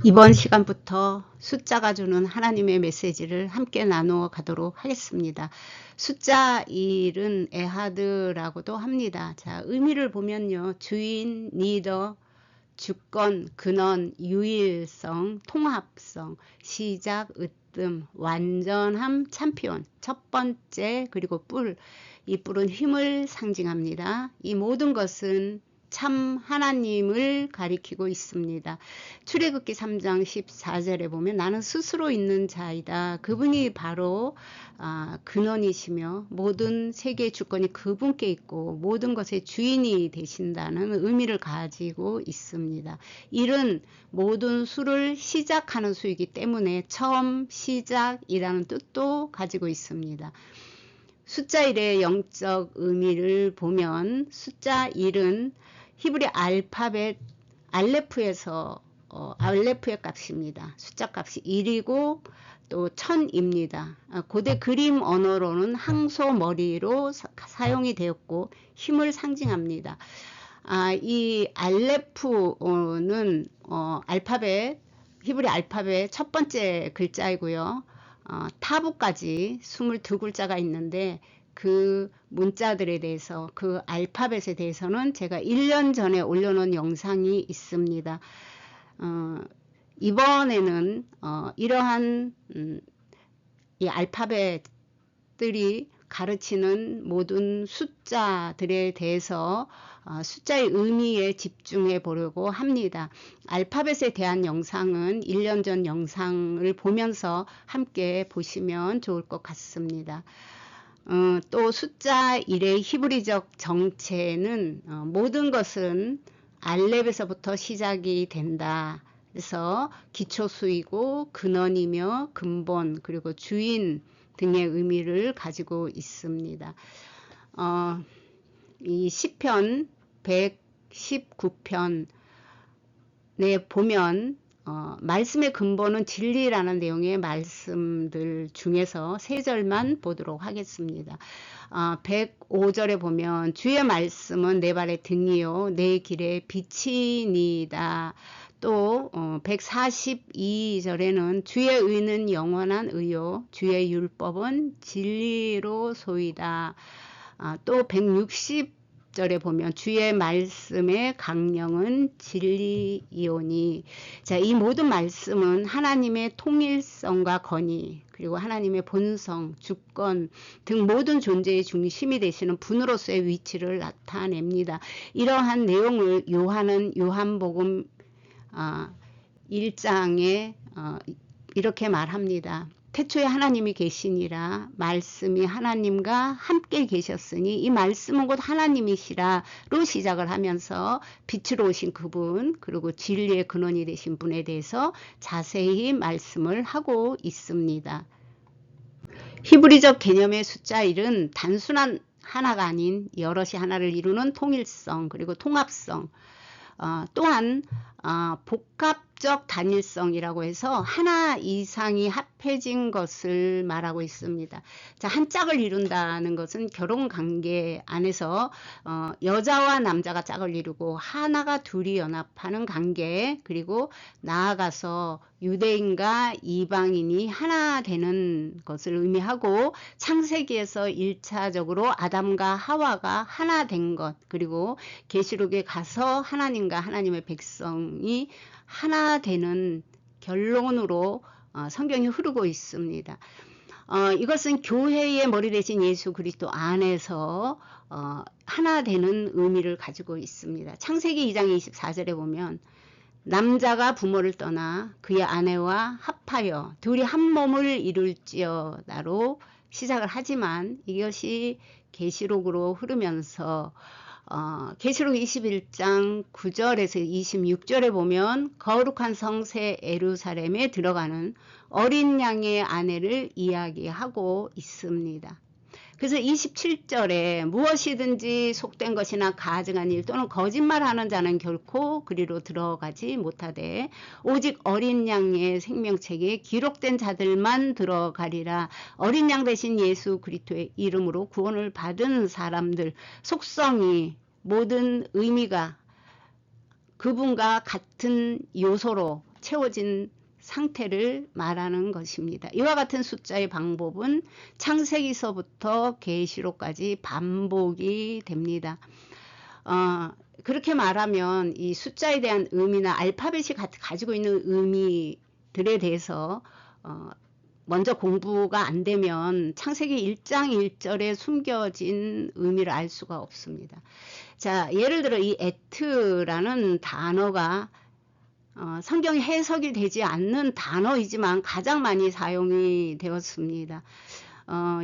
이번 시간부터 숫자가 주는 하나님의 메시지를 함께 나누어 가도록 하겠습니다. 숫자 1은 에하드라고도 합니다. 자, 의미를 보면요. 주인, 리더, 주권, 근원, 유일성, 통합성, 시작, 으뜸, 완전함, 챔피언, 첫 번째, 그리고 뿔. 이 뿔은 힘을 상징합니다. 이 모든 것은 참 하나님을 가리키고 있습니다. 출애굽기 3장 14절에 보면 나는 스스로 있는 자이다. 그분이 바로 근원이시며 모든 세계의 주권이 그분께 있고 모든 것의 주인이 되신다는 의미를 가지고 있습니다. 1은 모든 수를 시작하는 수이기 때문에 처음 시작이라는 뜻도 가지고 있습니다. 숫자 1의 영적 의미를 보면 숫자 1은 히브리 알파벳 알레프에서 알레프의 값입니다. 숫자 값이 1이고 또 1000입니다. 고대 그림 언어로는 항소 머리로 사용이 되었고 힘을 상징합니다. 이 알레프는 알파벳 히브리 알파벳 첫 번째 글자이고요. 타부까지 22글자가 있는데 그 문자들에 대해서 그 알파벳에 대해서는 제가 1년 전에 올려놓은 영상이 있습니다. 이번에는 이러한 이 알파벳들이 가르치는 모든 숫자들에 대해서 숫자의 의미에 집중해 보려고 합니다. 알파벳에 대한 영상은 1년 전 영상을 보면서 함께 보시면 좋을 것 같습니다. 또 숫자 1의 히브리적 정체는 모든 것은 알렙에서부터 시작이 된다. 그래서 기초수이고 근원이며 근본 그리고 주인 등의 의미를 가지고 있습니다. 이 시편 119편에 보면 말씀의 근본은 진리라는 내용의 말씀들 중에서 3절만 보도록 하겠습니다. 105절에 보면 주의 말씀은 내 발의 등이요 내 길의 빛이니이다. 또 142절에는 주의 의는 영원한 의요 주의 율법은 진리로소이다. 또 160절에 보면 주의 말씀의 강령은 진리이오니. 자, 이 모든 말씀은 하나님의 통일성과 권위 그리고 하나님의 본성, 주권 등 모든 존재의 중심이 되시는 분으로서의 위치를 나타냅니다. 이러한 내용을 요한은 요한복음 1장에 이렇게 말합니다. 태초에 하나님이 계시니라 말씀이 하나님과 함께 계셨으니 이 말씀은 곧 하나님이시라로 시작을 하면서 빛으로 오신 그분 그리고 진리의 근원이 되신 분에 대해서 자세히 말씀을 하고 있습니다. 히브리적 개념의 숫자 1은 단순한 하나가 아닌 여럿이 하나를 이루는 통일성 그리고 통합성 또한 복합적 단일성이라고 해서 하나 이상이 합해진 것을 말하고 있습니다. 자, 한 짝을 이룬다는 것은 결혼 관계 안에서 여자와 남자가 짝을 이루고 하나가 둘이 연합하는 관계 그리고 나아가서 유대인과 이방인이 하나 되는 것을 의미하고 창세기에서 1차적으로 아담과 하와가 하나 된 것 그리고 계시록에 가서 하나님과 하나님의 백성이 하나 되는 결론으로 성경이 흐르고 있습니다. 이것은 교회의 머리 대신 예수 그리스도 안에서 하나 되는 의미를 가지고 있습니다. 창세기 2장 24절에 보면 남자가 부모를 떠나 그의 아내와 합하여 둘이 한 몸을 이룰지어다로 시작을 하지만 이것이 계시록으로 흐르면서 계시록 21장 9절에서 26절에 보면 거룩한 성새 예루살렘에 들어가는 어린 양의 아내를 이야기하고 있습니다. 그래서 27절에 무엇이든지 속된 것이나 가증한 일 또는 거짓말하는 자는 결코 그리로 들어가지 못하되 오직 어린 양의 생명책에 기록된 자들만 들어가리라. 어린 양 대신 예수 그리스도의 이름으로 구원을 받은 사람들 속성이 모든 의미가 그분과 같은 요소로 채워진 상태를 말하는 것입니다. 이와 같은 숫자의 방법은 창세기서부터 계시록까지 반복이 됩니다. 그렇게 말하면 이 숫자에 대한 의미나 알파벳이 가지고 있는 의미들에 대해서 먼저 공부가 안 되면 창세기 1장 1절에 숨겨진 의미를 알 수가 없습니다. 자, 예를 들어 이 에트라는 단어가 성경에 해석이 되지 않는 단어이지만 가장 많이 사용이 되었습니다.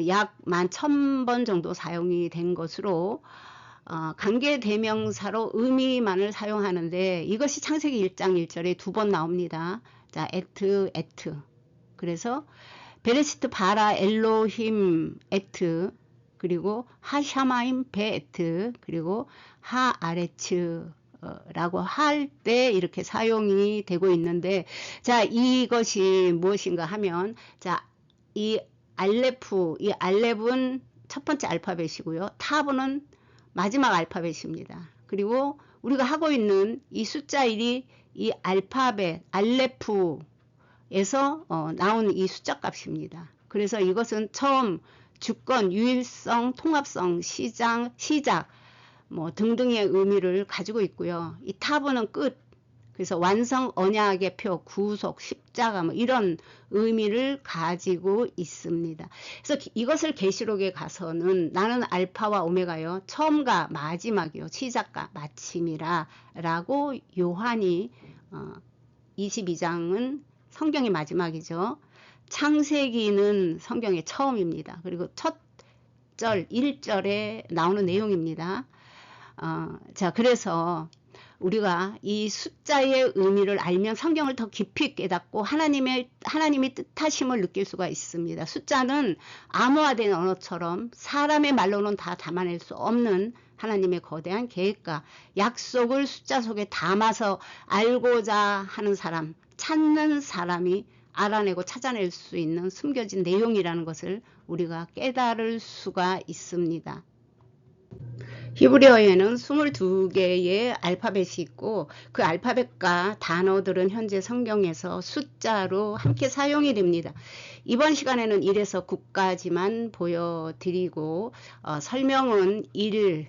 약 11,000번 정도 사용이 된 것으로 관계대명사로 의미만을 사용하는데 이것이 창세기 1장 1절에 2번 나옵니다. 자, 에트. 그래서 베레시트 바라 엘로힘 에트, 그리고 하샤마임 베에트, 그리고 하아레츠 라고 할 때 이렇게 사용이 되고 있는데, 자, 이것이 무엇인가 하면, 자, 이 알렙은 첫 번째 알파벳이고요. 타브는 마지막 알파벳입니다. 그리고 우리가 하고 있는 이 숫자 1이 이 알파벳 알레프에서 나온 이 숫자 값입니다. 그래서 이것은 처음, 주권, 유일성, 통합성, 시작 뭐 등등의 의미를 가지고 있고요. 이 타브는 끝, 그래서 완성, 언약의 표, 구속, 십자가 뭐 이런 의미를 가지고 있습니다. 그래서 이것을 계시록에 가서는 나는 알파와 오메가요, 처음과 마지막이요, 시작과 마침이라 라고 요한이 22장은 성경의 마지막이죠. 창세기는 성경의 처음입니다. 그리고 첫 절 1절에 나오는 내용입니다. 자, 그래서 우리가 이 숫자의 의미를 알면 성경을 더 깊이 깨닫고 하나님이 뜻하심을 느낄 수가 있습니다. 숫자는 암호화된 언어처럼 사람의 말로는 다 담아낼 수 없는 하나님의 거대한 계획과 약속을 숫자 속에 담아서 알고자 하는 사람, 찾는 사람이 알아내고 찾아낼 수 있는 숨겨진 내용이라는 것을 우리가 깨달을 수가 있습니다. 히브리어에는 22개의 알파벳이 있고 그 알파벳과 단어들은 현재 성경에서 숫자로 함께 사용이 됩니다. 이번 시간에는 1에서 9까지만 보여드리고 설명은 1에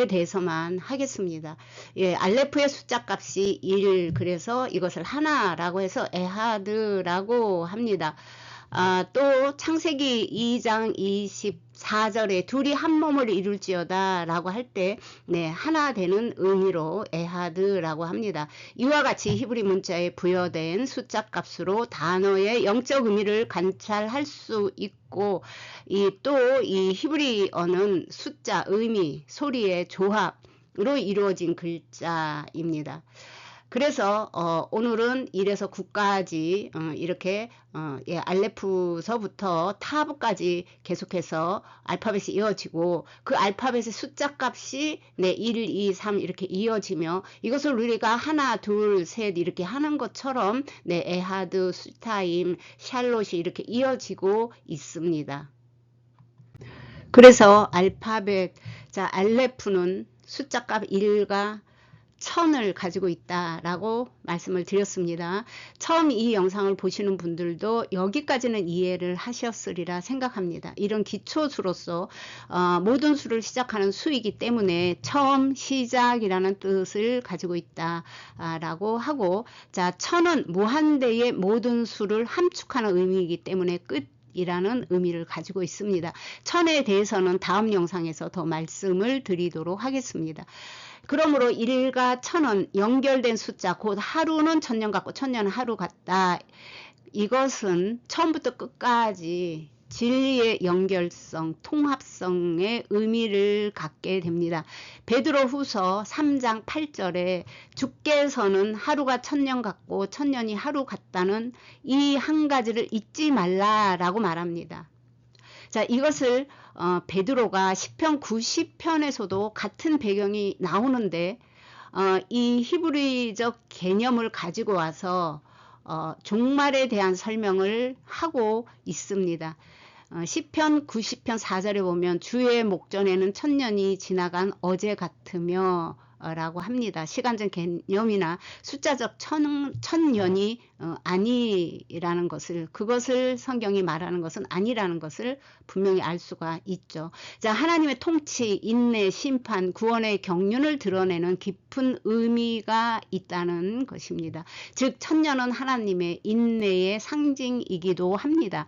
대해서만 하겠습니다. 예, 알레프의 숫자 값이 1, 그래서 이것을 하나라고 해서 에하드라고 합니다. 또 창세기 2장 24절에 둘이 한 몸을 이룰지어다 라고 할 때 하나 되는 의미로 에하드라고 합니다. 이와 같이 히브리 문자에 부여된 숫자 값으로 단어의 영적 의미를 관찰할 수 있고, 또 이 히브리어는 숫자, 의미, 소리의 조합으로 이루어진 글자입니다. 그래서 오늘은 1에서 9까지 이렇게 알레프서부터 타브까지 계속해서 알파벳이 이어지고 그 알파벳의 숫자 값이 1, 2, 3 이렇게 이어지며 이것을 우리가 하나, 둘, 셋 이렇게 하는 것처럼 에하드, 수타임, 샬롯이 이렇게 이어지고 있습니다. 그래서 알파벳, 자, 알레프는 숫자 값 1과 1000을 가지고 있다라고 말씀을 드렸습니다. 처음 이 영상을 보시는 분들도 여기까지는 이해를 하셨으리라 생각합니다. 이런 기초수로서 모든 수를 시작하는 수이기 때문에 처음, 시작이라는 뜻을 가지고 있다라고 하고, 자, 1000은 무한대의 모든 수를 함축하는 의미이기 때문에 끝 이라는 의미를 가지고 있습니다. 1000에 대해서는 다음 영상에서 더 말씀을 드리도록 하겠습니다. 그러므로 1과 1000은 연결된 숫자, 곧 하루는 1000년 같고 1000년은 하루 같다. 이것은 처음부터 끝까지 진리의 연결성, 통합성의 의미를 갖게 됩니다. 베드로후서 3장 8절에 주께서는 하루가 1000년 같고 1000년이 하루 같다는 이 한 가지를 잊지 말라라고 말합니다. 자, 이것을 베드로가 시편 90편에서도 같은 배경이 나오는데 이 히브리적 개념을 가지고 와서 종말에 대한 설명을 하고 있습니다. 시편 90편 4절에 보면 주의 목전에는 1000년이 지나간 어제 같으며 라고 합니다. 시간적 개념이나 숫자적 천년이 아니라는 것을, 그것을 성경이 말하는 것은 아니라는 것을 분명히 알 수가 있죠. 자, 하나님의 통치, 인내, 심판, 구원의 경륜을 드러내는 깊은 의미가 있다는 것입니다. 즉 천년은 하나님의 인내의 상징이기도 합니다.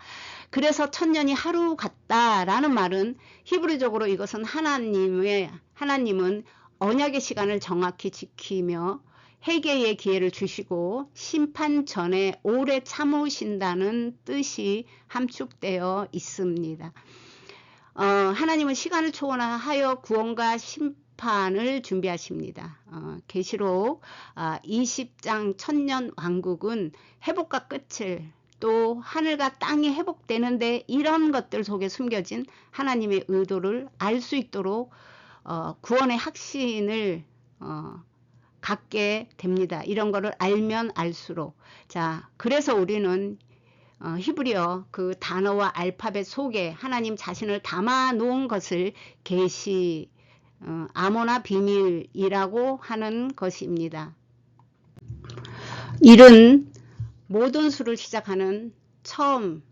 그래서 천년이 하루 같다라는 말은 히브리적으로 이것은 하나님은 언약의 시간을 정확히 지키며 회개의 기회를 주시고 심판 전에 오래 참으신다는 뜻이 함축되어 있습니다. 하나님은 시간을 초월하여 구원과 심판을 준비하십니다. 계시록 20장 천년 왕국은 회복과 끝을, 또 하늘과 땅이 회복되는데 이런 것들 속에 숨겨진 하나님의 의도를 알 수 있도록 구원의 확신을 갖게 됩니다. 이런 거를 알면 알수록. 자, 그래서 우리는 히브리어 그 단어와 알파벳 속에 하나님 자신을 담아 놓은 것을 계시, 암호나 비밀이라고 하는 것입니다. 일은 모든 수를 시작하는 처음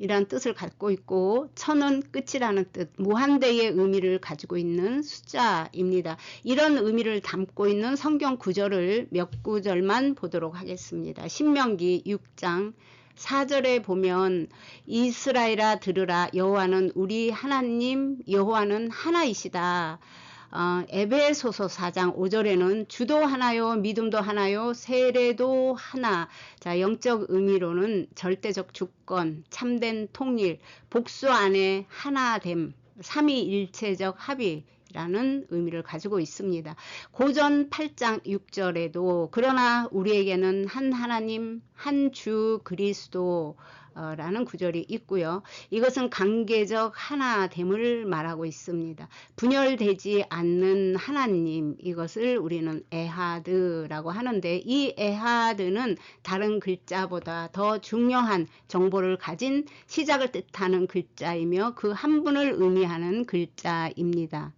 이란 뜻을 갖고 있고, 천은 끝이라는 뜻, 무한대의 의미를 가지고 있는 숫자입니다. 이런 의미를 담고 있는 성경 구절을 몇 구절만 보도록 하겠습니다. 신명기 6장 4절에 보면 이스라엘아 들으라, 여호와는 우리 하나님 여호와는 하나이시다. 에베소서 4장 5절에는 주도 하나요, 믿음도 하나요, 세례도 하나. 자, 영적 의미로는 절대적 주권, 참된 통일, 복수 안에 하나됨, 삼위일체적 합의라는 의미를 가지고 있습니다. 고전 8장 6절에도 그러나 우리에게는 한 하나님, 한 주 그리스도 라는 구절이 있고요. 이것은 관계적 하나됨을 말하고 있습니다. 분열되지 않는 하나님, 이것을 우리는 에하드라고 하는데, 이 에하드는 다른 글자보다 더 중요한 정보를 가진 시작을 뜻하는 글자이며 그 한 분을 의미하는 글자입니다.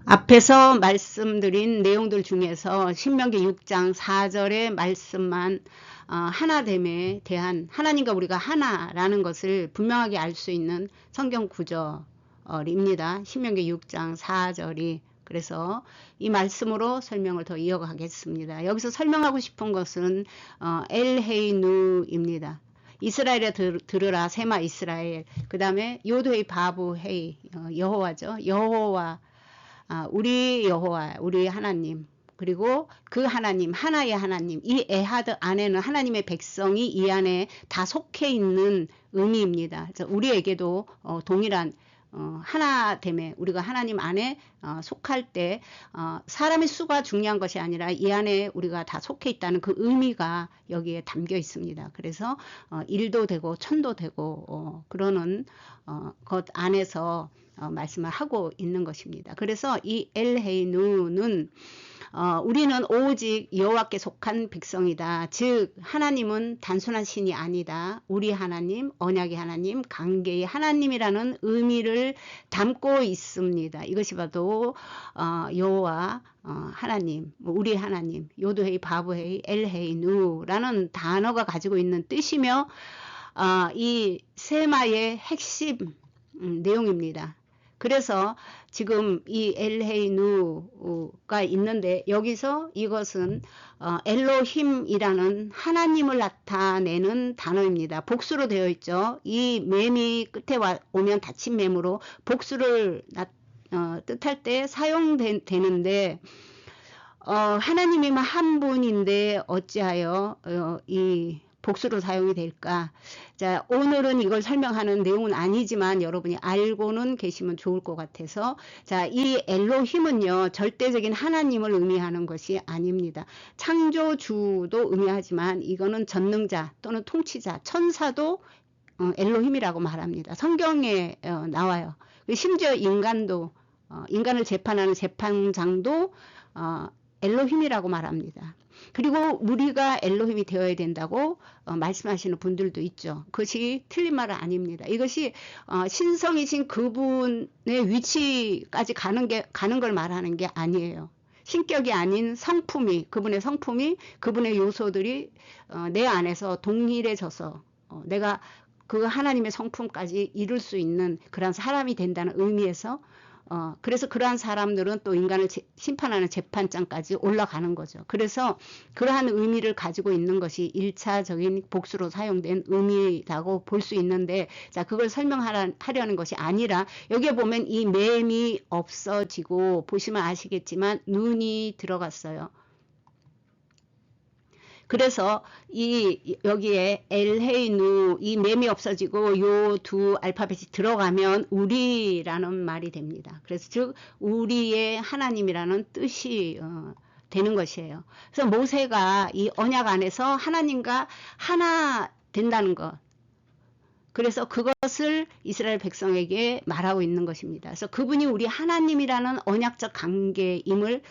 앞에서 말씀드린 내용들 중에서 신명기 6장 4절의 말씀만 하나됨에 대한, 하나님과 우리가 하나라는 것을 분명하게 알 수 있는 성경 구절입니다. 신명기 6장 4절이. 그래서 이 말씀으로 설명을 더 이어가겠습니다. 여기서 설명하고 싶은 것은 엘헤이누입니다. 이스라엘에 들으라, 세마 이스라엘. 그 다음에 요드헤이 바브헤이, 여호와죠. 여호와, 우리 여호와, 우리 하나님, 그리고 그 하나님, 하나의 하나님, 이 에하드 안에는 하나님의 백성이 이 안에 다 속해 있는 의미입니다. 그래서 우리에게도 동일한 하나됨에, 우리가 하나님 안에 속할 때 사람의 수가 중요한 것이 아니라 이 안에 우리가 다 속해 있다는 그 의미가 여기에 담겨 있습니다. 그래서 일도 되고 천도 되고 그러는 것 안에서 말씀을 하고 있는 것입니다. 그래서 이 엘헤이누는 우리는 오직 여호와께 속한 백성이다. 즉 하나님은 단순한 신이 아니다. 우리 하나님, 언약의 하나님, 관계의 하나님이라는 의미를 담고 있습니다. 이것이 바로 여호와 하나님, 우리 하나님, 요드헤이 바브헤이 엘헤이누라는 단어가 가지고 있는 뜻이며 이 세마의 핵심 내용입니다. 그래서 지금 이 엘헤이누가 있는데, 여기서 이것은 엘로힘이라는 하나님을 나타내는 단어입니다. 복수로 되어 있죠. 이 맴이 끝에 오면 닫힌 맴으로 복수를 뜻할 때 사용되는데, 하나님이면 한 분인데 어찌하여 이 복수로 사용이 될까? 자, 오늘은 이걸 설명하는 내용은 아니지만 여러분이 알고는 계시면 좋을 것 같아서, 자, 이 엘로힘은요, 절대적인 하나님을 의미하는 것이 아닙니다. 창조주도 의미하지만 이거는 전능자 또는 통치자, 천사도 엘로힘이라고 말합니다. 성경에 나와요. 심지어 인간도, 인간을 재판하는 재판장도 엘로힘이라고 말합니다. 그리고 우리가 엘로힘이 되어야 된다고 말씀하시는 분들도 있죠. 그것이 틀린 말은 아닙니다. 이것이 신성이신 그분의 위치까지 가는 걸 말하는 게 아니에요. 신격이 아닌 성품이, 그분의 성품이, 그분의 요소들이 내 안에서 동일해져서 내가 그 하나님의 성품까지 이룰 수 있는 그런 사람이 된다는 의미에서 그래서 그러한 사람들은 또 인간을 심판하는 재판장까지 올라가는 거죠. 그래서 그러한 의미를 가지고 있는 것이 1차적인 복수로 사용된 의미라고 볼 수 있는데, 자, 그걸 설명하려는 것이 아니라, 여기에 보면 이 맴이 없어지고, 보시면 아시겠지만 눈이 들어갔어요. 그래서 여기에 엘헤이누, 이 맴이 없어지고 요 두 알파벳이 들어가면 우리라는 말이 됩니다. 그래서 즉 우리의 하나님이라는 뜻이 되는 것이에요. 그래서 모세가 이 언약 안에서 하나님과 하나 된다는 것, 그래서 그것을 이스라엘 백성에게 말하고 있는 것입니다. 그래서 그분이 우리 하나님이라는 언약적 관계임을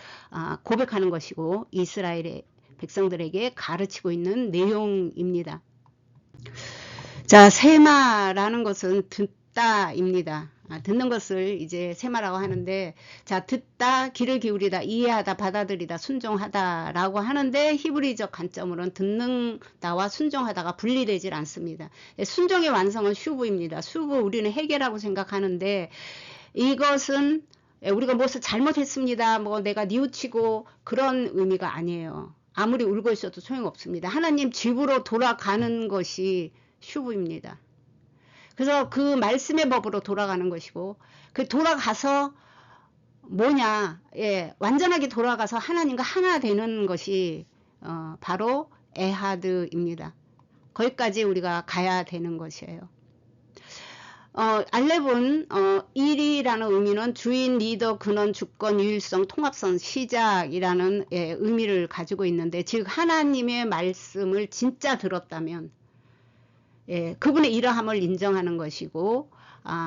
고백하는 것이고 이스라엘의 백성들에게 가르치고 있는 내용입니다. 자, 세마라는 것은 듣다입니다. 듣는 것을 이제 세마라고 하는데, 자, 듣다, 귀를 기울이다, 이해하다, 받아들이다, 순종하다라고 하는데 히브리적 관점으로는 듣는다와 순종하다가 분리되질 않습니다. 순종의 완성은 슈브입니다. 슈브 우리는 해결하고 생각하는데, 이것은 우리가 무엇을 잘못했습니다, 뭐 내가 뉘우치고 그런 의미가 아니에요. 아무리 울고 있어도 소용없습니다. 하나님 집으로 돌아가는 것이 슈브입니다. 그래서 그 말씀의 법으로 돌아가는 것이고, 그 돌아가서 뭐냐, 완전하게 돌아가서 하나님과 하나 되는 것이 바로 에하드입니다. 거기까지 우리가 가야 되는 것이에요. 알렙은 일이라는 의미는 주인, 리더, 근원, 주권, 유일성, 통합선, 시작이라는 의미를 가지고 있는데, 즉 하나님의 말씀을 진짜 들었다면 그분의 이러함을 인정하는 것이고,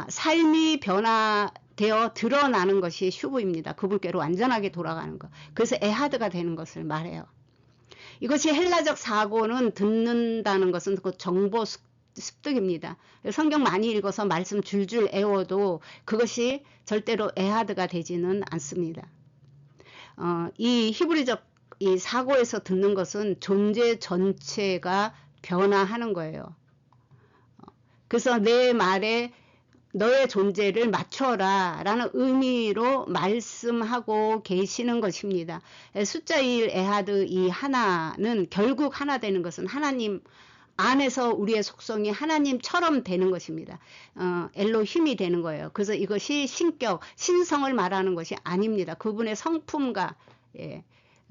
삶이 변화되어 드러나는 것이 슈브입니다. 그분께로 완전하게 돌아가는 것. 그래서 에하드가 되는 것을 말해요. 이것이 헬라적 사고는 듣는다는 것은 그 정보 습득입니다. 성경 많이 읽어서 말씀 줄줄 애워도 그것이 절대로 에하드가 되지는 않습니다. 이 히브리적 이 사고에서 듣는 것은 존재 전체가 변화하는 거예요. 그래서 내 말에 너의 존재를 맞춰라 라는 의미로 말씀하고 계시는 것입니다. 숫자 1 에하드 이 하나는 결국 하나 되는 것은 하나님 안에서 우리의 속성이 하나님처럼 되는 것입니다. 엘로힘이 되는 거예요. 그래서 이것이 신격, 신성을 말하는 것이 아닙니다. 그분의 성품과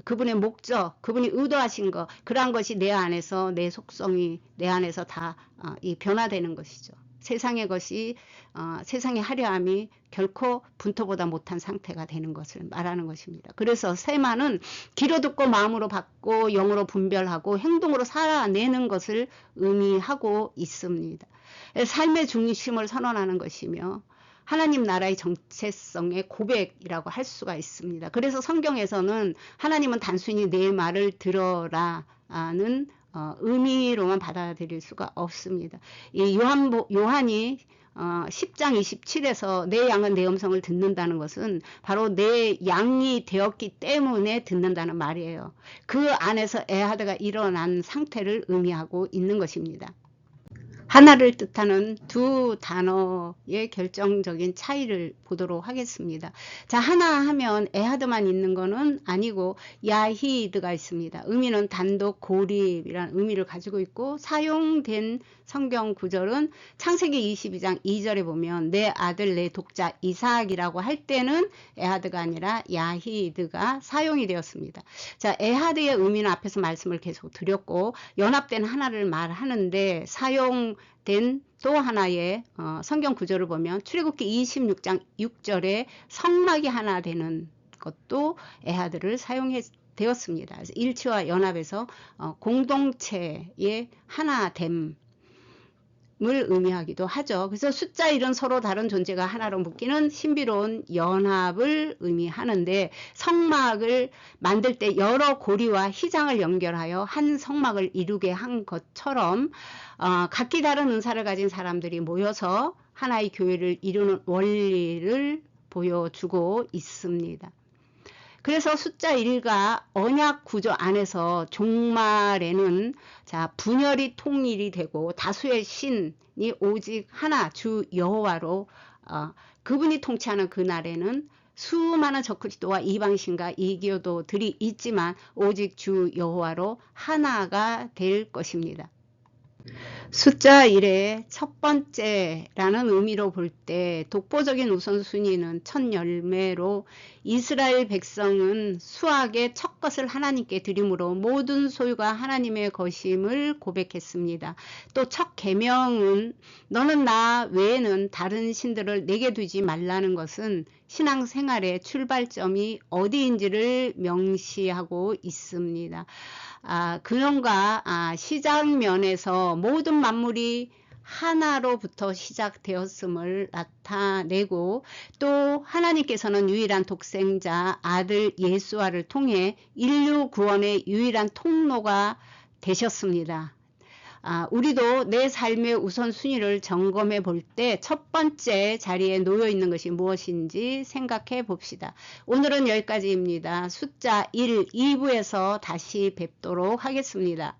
그분의 목적, 그분이 의도하신 것, 그러한 것이 내 안에서, 내 속성이 내 안에서 다 변화되는 것이죠. 세상의 것이 세상의 화려함이 결코 분토보다 못한 상태가 되는 것을 말하는 것입니다. 그래서 세마는 귀로 듣고 마음으로 받고 영으로 분별하고 행동으로 살아내는 것을 의미하고 있습니다. 삶의 중심을 선언하는 것이며 하나님 나라의 정체성의 고백이라고 할 수가 있습니다. 그래서 성경에서는 하나님은 단순히 내 말을 들어라는 의미로만 받아들일 수가 없습니다. 이 요한이 10장 27에서 내 양은 내 음성을 듣는다는 것은 바로 내 양이 되었기 때문에 듣는다는 말이에요. 그 안에서 에하드가 일어난 상태를 의미하고 있는 것입니다. 하나를 뜻하는 두 단어의 결정적인 차이를 보도록 하겠습니다. 자, 하나 하면 에하드만 있는 거는 아니고 야히드가 있습니다. 의미는 단독 고립이라는 의미를 가지고 있고, 사용된 성경 구절은 창세기 22장 2절에 보면 내 아들 내 독자 이삭이라고 할 때는 에하드가 아니라 야히드가 사용이 되었습니다. 자, 에하드의 의미는 앞에서 말씀을 계속 드렸고, 연합된 하나를 말하는데 사용된 또 하나의 성경 구절을 보면 출애굽기 26장 6절에 성막이 하나 되는 것도 에하드를 사용되었습니다. 그래서 일치와 연합에서 공동체의 하나됨, 의미하기도 하죠. 그래서 숫자 1은 서로 다른 존재가 하나로 묶이는 신비로운 연합을 의미하는데, 성막을 만들 때 여러 고리와 휘장을 연결하여 한 성막을 이루게 한 것처럼 각기 다른 은사를 가진 사람들이 모여서 하나의 교회를 이루는 원리를 보여주고 있습니다. 그래서 숫자 1과 언약 구조 안에서 종말에는 분열이 통일이 되고 다수의 신이 오직 하나 주 여호와로 그분이 통치하는 그날에는 수많은 적그리스도와 이방신과 이교도들이 있지만 오직 주 여호와로 하나가 될 것입니다. 숫자 1의 첫 번째라는 의미로 볼 때 독보적인 우선순위는 첫 열매로, 이스라엘 백성은 수학의 첫 것을 하나님께 드림으로 모든 소유가 하나님의 것임을 고백했습니다. 또 첫 계명은 너는 나 외에는 다른 신들을 내게 두지 말라는 것은 신앙생활의 출발점이 어디인지를 명시하고 있습니다. 근원과 시작면에서 모든 만물이 하나로부터 시작되었음을 나타내고, 또 하나님께서는 유일한 독생자 아들 예수와를 통해 인류 구원의 유일한 통로가 되셨습니다. 우리도 내 삶의 우선순위를 점검해 볼 때 첫 번째 자리에 놓여 있는 것이 무엇인지 생각해 봅시다. 오늘은 여기까지입니다. 숫자 1, 2부에서 다시 뵙도록 하겠습니다.